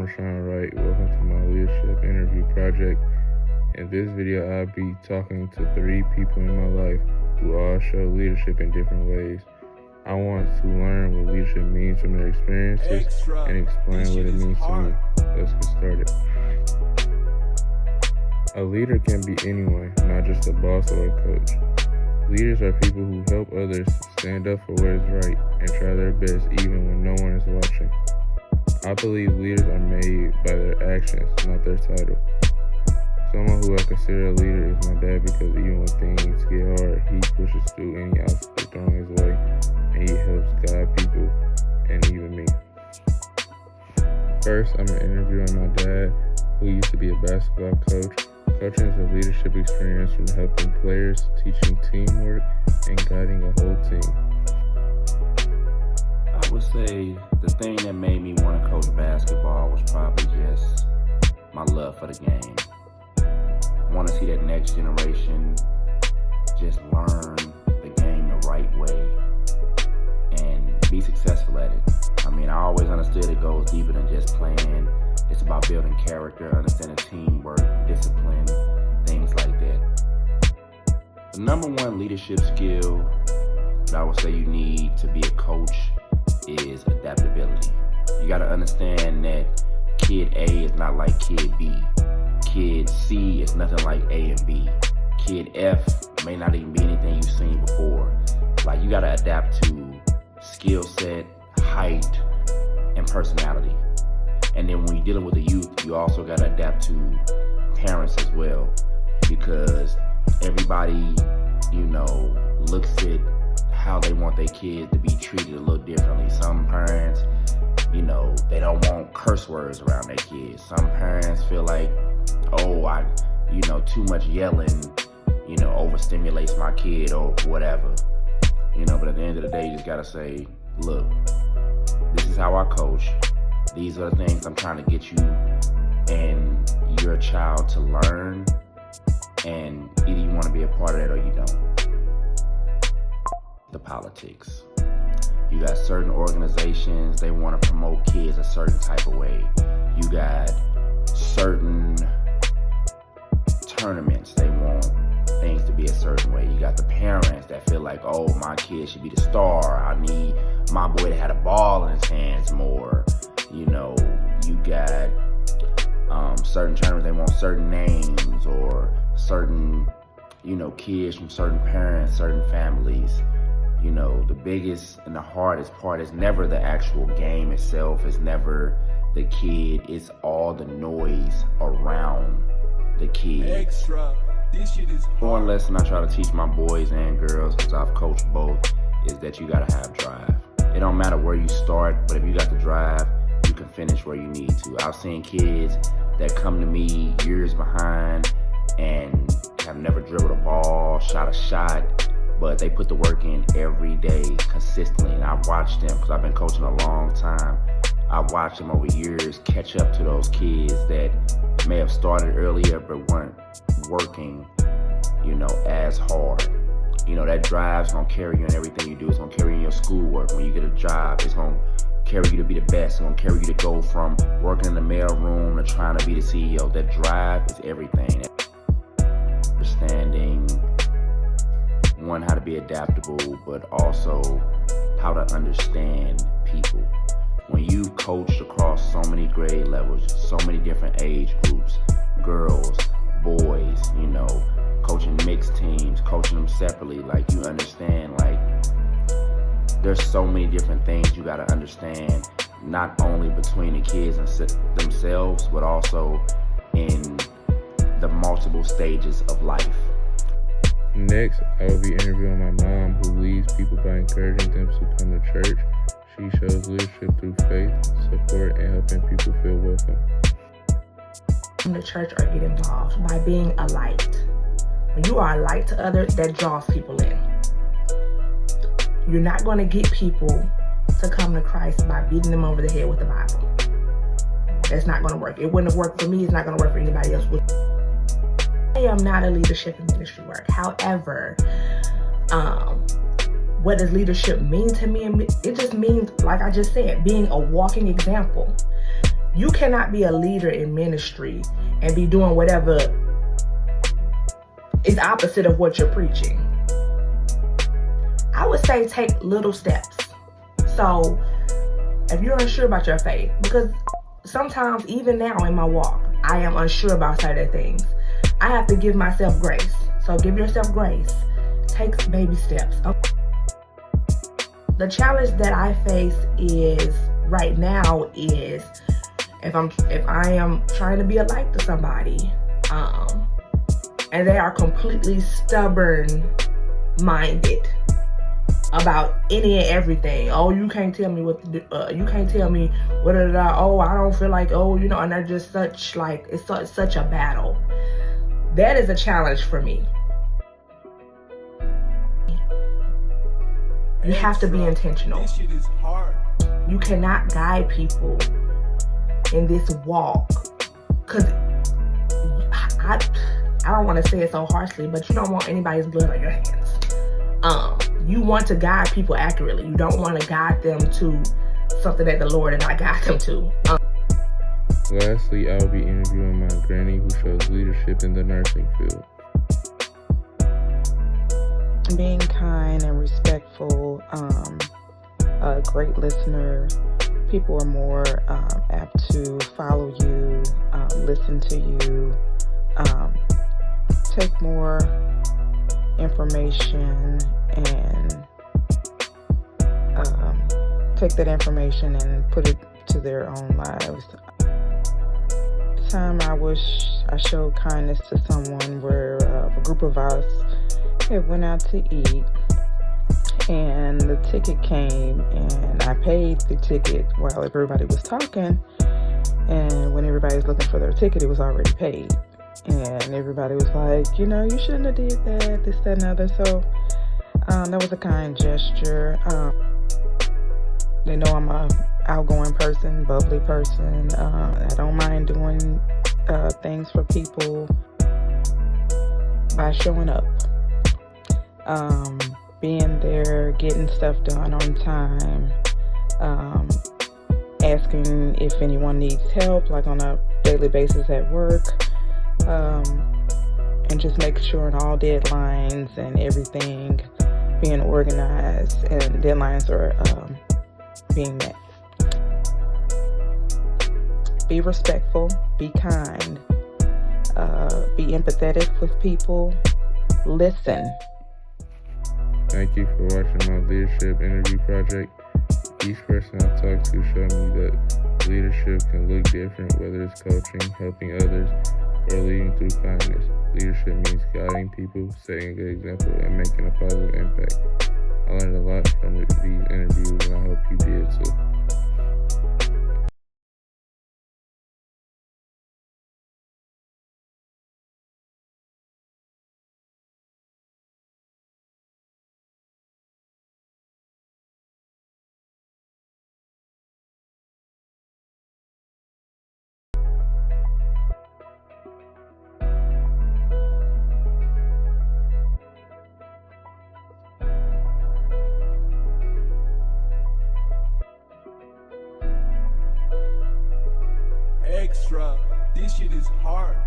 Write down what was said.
Marshawn Wright. Welcome to my leadership interview project. In this video, I'll be talking to 3 people in my life who all show leadership in different ways. I want to learn what leadership means from their experiences and explain what it means to me. Let's get started. A leader can be anyone, not just a boss or a coach. Leaders are people who help others stand up for what is right and try their best even when no one is watching. I believe leaders are made by their actions, not their title. Someone who I consider a leader is my dad because even when things get hard, he pushes through any obstacle thrown his way and he helps guide people and even me. First, I'm interviewing my dad, who used to be a basketball coach. Coaching is a leadership experience from helping players, teaching teamwork, and guiding a whole team. I would say the thing that made me want to coach basketball was probably just my love for the game. I want to see that next generation just learn the game the right way and be successful at it. I mean, I always understood it goes deeper than just playing. It's about building character, understanding teamwork, discipline, things like that. The number one leadership skill that I would say you need to be a coach is adaptability. You got to understand that kid A is not like kid B. Kid C is nothing like A and B. Kid F may not even be anything you've seen before. Like, you got to adapt to skill set, height, and personality. And then when you're dealing with the youth, you also got to adapt to parents as well, because everybody, looks at how they want their kids to be treated a little differently. Some parents, they don't want curse words around their kids. Some parents feel like, too much yelling, overstimulates my kid or whatever. But at the end of the day, you just got to say, look, this is how I coach. These are the things I'm trying to get you and your child to learn, and either you want to be a part of that or you don't. The politics. You got certain organizations, they want to promote kids a certain type of way. You got certain tournaments, they want things to be a certain way. You got the parents that feel like, my kid should be the star. I need my boy to have a ball in his hands more. You got certain tournaments, they want certain names or certain, kids from certain parents, certain families. The biggest and the hardest part is never the actual game itself. It's never the kid. It's all the noise around the kids. Extra. This shit is hard. One lesson I try to teach my boys and girls, because I've coached both, is that you gotta have drive. It don't matter where you start, but if you got the drive, you can finish where you need to. I've seen kids that come to me years behind and have never dribbled a ball, shot a shot, but they put the work in every day consistently. And I've watched them, because I've been coaching a long time. I've watched them over years catch up to those kids that may have started earlier but weren't working, as hard. That drive's gonna carry you in everything you do. It's gonna carry you in your schoolwork. When you get a job, it's gonna carry you to be the best. It's gonna carry you to go from working in the mail room to trying to be the CEO. That drive is everything. Understanding, one, how to be adaptable, but also how to understand people. When you've coached across so many grade levels, so many different age groups, girls, boys, coaching mixed teams, coaching them separately, like, you understand, like, there's so many different things you gotta understand, not only between the kids and themselves, but also in the multiple stages of life. Next, I will be interviewing my mom, who leads people by encouraging them to come to church. She shows leadership through faith, support, and helping people feel welcome. Come to church or get involved by being a light. When you are a light to others, that draws people in. You're not going to get people to come to Christ by beating them over the head with the Bible. That's not going to work. It wouldn't have worked for me. It's not going to work for anybody else. I am not a leadership in ministry work. However, what does leadership mean to me? It just means, like I just said, being a walking example. You cannot be a leader in ministry and be doing whatever is opposite of what you're preaching. I would say take little steps. So if you're unsure about your faith, because sometimes even now in my walk, I am unsure about certain things. I have to give myself grace. So give yourself grace. Take baby steps. The challenge that I face is right now is if I am trying to be a light to somebody, and they are completely stubborn-minded about any and everything. Oh, you can't tell me what to do. You can't tell me what. Oh, I don't feel like. Oh, and they're just such like it's such a battle. That is a challenge for me. You have to be intentional. This shit is hard. You cannot guide people in this walk, because I don't want to say it so harshly, but you don't want anybody's blood on your hands. You want to guide people accurately. You don't want to guide them to something that the Lord did not guide them to. Lastly, I will be interviewing my granny who shows leadership in the nursing field. Being kind and respectful, a great listener. People are more apt to follow you, listen to you, take more information and take that information and put it to their own lives. Time I wish I showed kindness to someone where a group of us had went out to eat and the ticket came and I paid the ticket while everybody was talking, and when everybody was looking for their ticket, it was already paid. And everybody was like, you shouldn't have did that, this, that, and other. So that was a kind gesture. They know I'm a outgoing person, bubbly person. I don't mind doing things for people by showing up. Being there, getting stuff done on time, asking if anyone needs help, like on a daily basis at work, and just making sure in all deadlines and everything being organized and deadlines are being met. Be respectful, be kind, be empathetic with people, listen. Thank you for watching my leadership interview project. Each person I talk to showed me that leadership can look different, whether it's coaching, helping others, or leading through kindness. Leadership means guiding people, setting a good example, and making a positive impact. I learned a lot from these interviews, and I hope you did too. Extra. This shit is hard.